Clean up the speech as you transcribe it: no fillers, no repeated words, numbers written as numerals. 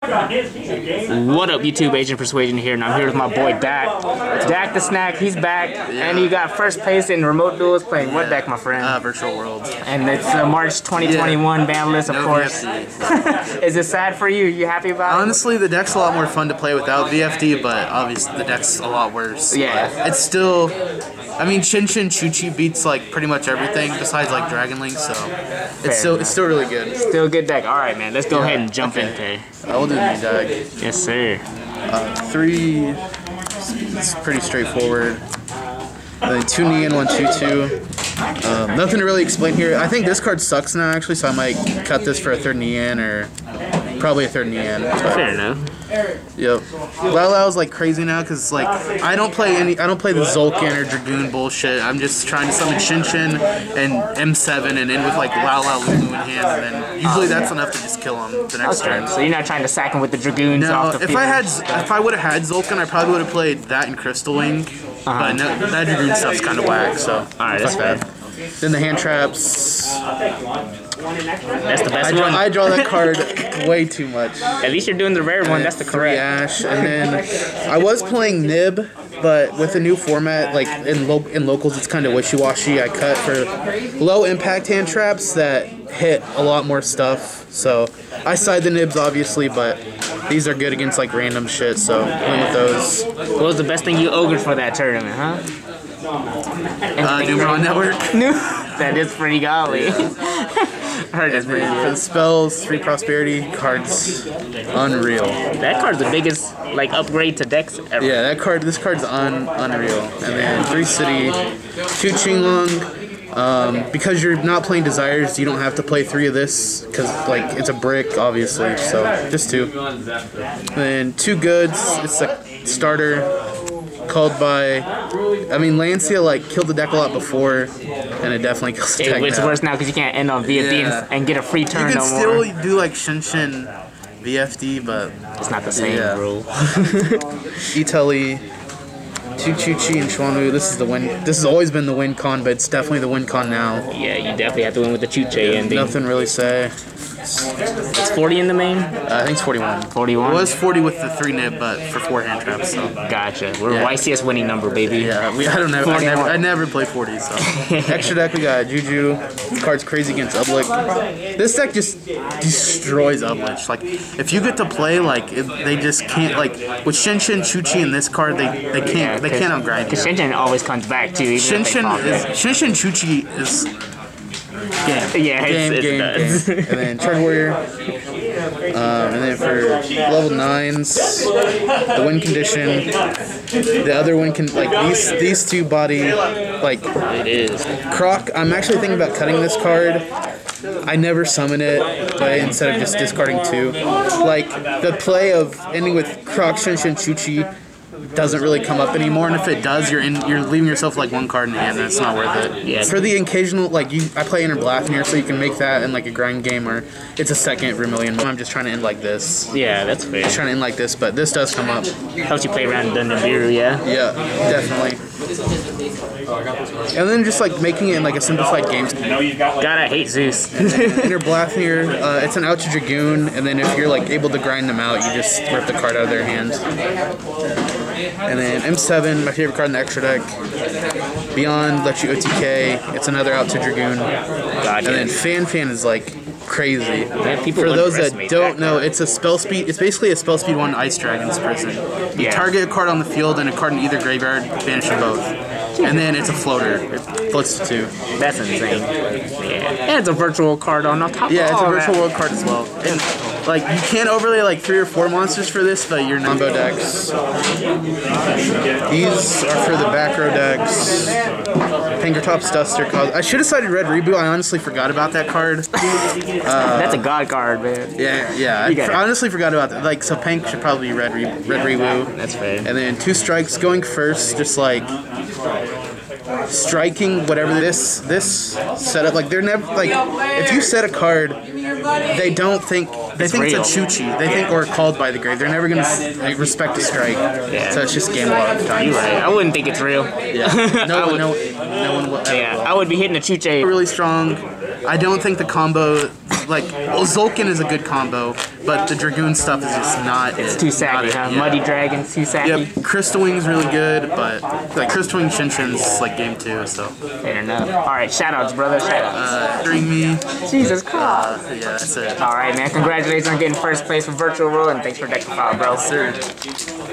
What up, YouTube? Agent Persuasion here, and I'm here with my boy Dak. Dak the Snack, he's back, and he got first place in remote duels playing what deck, my friend? Virtual World. And it's March 2021 ban list, of course. Is it sad for you? You happy about it? Honestly, the deck's a lot more fun to play without VFD, but obviously the deck's a lot worse. Yeah. But it's still, I mean, Shinshin Chuchi beats like pretty much everything besides like Dragon Link, so it's still really good. Still a good deck. All right, man. Let's go ahead and jump in there. I will do the new deck. Yes, sir. 3. It's pretty straightforward. Then 2 Nian, 1 2/2. Nothing to really explain here. I think this card sucks now actually, so I might cut this for a 3rd Nian or probably a 3rd Nian. Fair enough. Yep. Lao Lao's like crazy now because like I don't play the Zolkin or Dragoon bullshit. I'm just trying to summon Shinshin and M7 and end with like Lao Lao Lulu in hand, and then usually that's enough to just kill him the next turn. So you're not trying to sack him with the Dragoons off the field? If I would have had Zolkin, I probably would have played that and Crystal Wing. But no, that Dragoon stuff's kind of whack. So alright, that's bad. Then the hand traps. That's the best one. I draw that card way too much. At least you're doing the rare one. That's the 3 correct. Ash, and then I was playing Nib, but with the new format, like in locals, it's kind of wishy-washy. I cut for low impact hand traps that hit a lot more stuff. So I side the Nibs obviously, but these are good against like random shit. So playing with those. What was the best thing you ogred for that tournament, huh? Numeron Network. That is pretty golly. I heard that's pretty For good. the spells, 3 Prosperity cards, unreal. That card's the biggest like upgrade to decks ever. Yeah, this card's unreal. And then 3 City, 2 Qinglong. Because you're not playing Desires, you don't have to play 3 of this because like it's a brick, obviously. So just 2. And then 2 Goods. It's a starter. Called by, I mean, Lancia like killed the deck a lot before, and it definitely kills the deck It's now. worse now because you can't end on VFD and get a free turn You can no still more. do like Shinshin VFD, but It's not the same, bro. Italy, 2 Chuchi and Xuanwu. This is the win. This has always been the win con, but it's definitely the win con now. Yeah, you definitely have to win with the Chuche ending. Nothing really say. It's 40 in the main? I think it's 41. 41? It was 40 with the 3 nib, but for 4 hand traps. So. Gotcha. We're YCS winning number, baby. Yeah, I don't know. I never play 40. So extra deck we got Juju. This card's crazy against Ublik. This deck just destroys Ublich. Like if you get to play, like they just can't. Like with Shinshin, Chuchi, and this card, they can't outgrind you. Because Shinshin always comes back too. Even Shinshin Chuchi is game. Yeah, game. And then Charge Warrior. And then for level 9s, the win condition. The other one can like these 2 body like it is. Croc. I'm actually thinking about cutting this card. I never summon it, but instead of just discarding 2. Like the play of ending with Croc, Shinshin, Chuchi doesn't really come up anymore, and if it does, you're leaving yourself like 1 card in the hand, and it's not worth it. Yeah. For the occasional, like I play Inner Blathnir, so you can make that in like a grind game, or it's a 2nd Vermilion. I'm just trying to end like this. Yeah, that's fair. Just trying to end like this, but this does come up. Helps you play around Dungeon, yeah? Yeah, definitely. And then just like making it in like a simplified game. God, I hate Zeus. Inner Blathnir, it's an out to Dragoon, and then if you're like able to grind them out, you just rip the card out of their hand. And then M7, my favorite card in the extra deck. Beyond lets you OTK. It's another out to Dragoon. Gotcha. And then Fan is like crazy. Man, people For those that underestimate don't know, it's a spell speed. It's basically a spell speed 1 Ice Dragon's Prison. You target a card on the field and a card in either graveyard, banish them both. And then it's a floater. It floats to 2. That's insane. Yeah. And it's a virtual card on top of Yeah, it's a all virtual that. world card as well. And like you can't overlay like 3 or 4 monsters for this, but your combo decks. These are for the back row decks. Fingertops Duster. I should have cited Red Reboot. I honestly forgot about that card. That's a god card, man. Yeah. I honestly forgot about that. Like, so Pank should probably be Red Reboot. That's fair. And then 2 strikes going first, just like striking whatever this setup. Like they're never like if you set a card, they don't think it's a Chuchi. They think or called by the grave. They're never gonna respect a strike. Yeah. So it's just game a lot of the time. You're right. I wouldn't think it's real. Yeah. No one will. Yeah, I would be hitting a Chuche. Really strong. I don't think the combo like, well, Zulkin is a good combo, but the Dragoon stuff is just not. It's too sacky, huh? Yeah. Muddy Dragon, too sacky. Yep, Crystal Wing's really good, but like Crystal Wing Shinshin's like game 2, so. Fair enough. Alright, shoutouts, brother. Shoutouts. During me. Jesus Christ. Yeah, that's it. Alright, man. Congratulations on getting first place with Virtual Rule, and thanks for Deck the File, bro. Sir.